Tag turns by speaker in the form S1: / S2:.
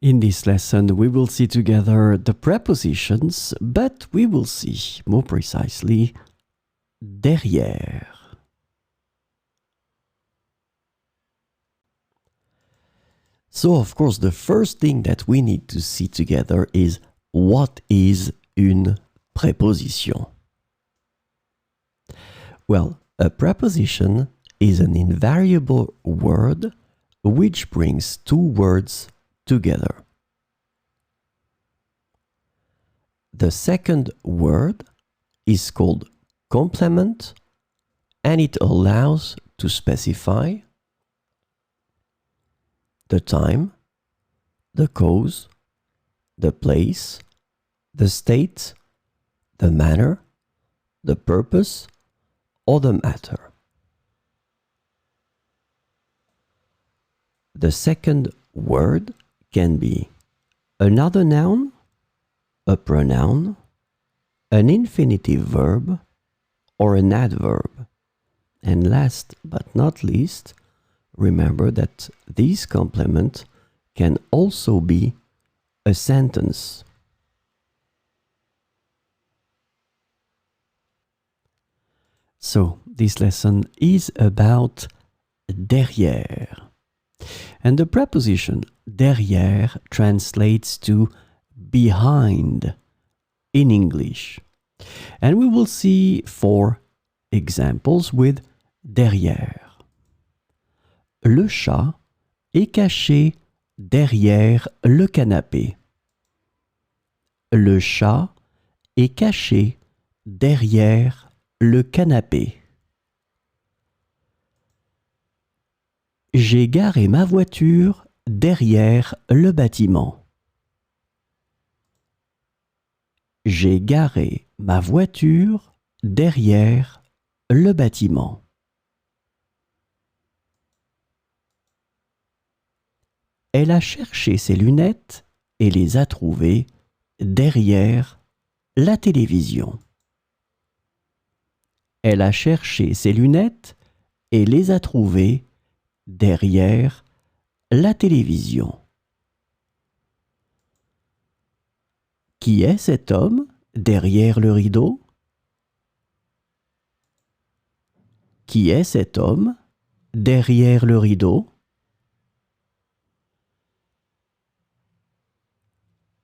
S1: In this lesson, we will see together the prepositions, but we will see more precisely derrière. So, of course, the first thing that we need to see together is what is une préposition? Well, a preposition is an invariable word which brings two words together. The second word is called complement, and it allows to specify the time, the cause, the place, the state, the manner, the purpose, or the matter. The second word can be another noun, a pronoun, an infinitive verb, or an adverb. And last but not least, remember that this complement can also be a sentence. So, this lesson is about derrière. And the preposition derrière translates to behind in English. And we will see 4 examples with derrière. Le chat est caché derrière le canapé. Le chat est caché derrière le canapé. J'ai garé ma voiture derrière le bâtiment. J'ai garé ma voiture derrière le bâtiment. Elle a cherché ses lunettes et les a trouvées derrière la télévision. Elle a cherché ses lunettes et les a trouvées derrière la télévision. Qui est cet homme derrière le rideau? Qui est cet homme derrière le rideau?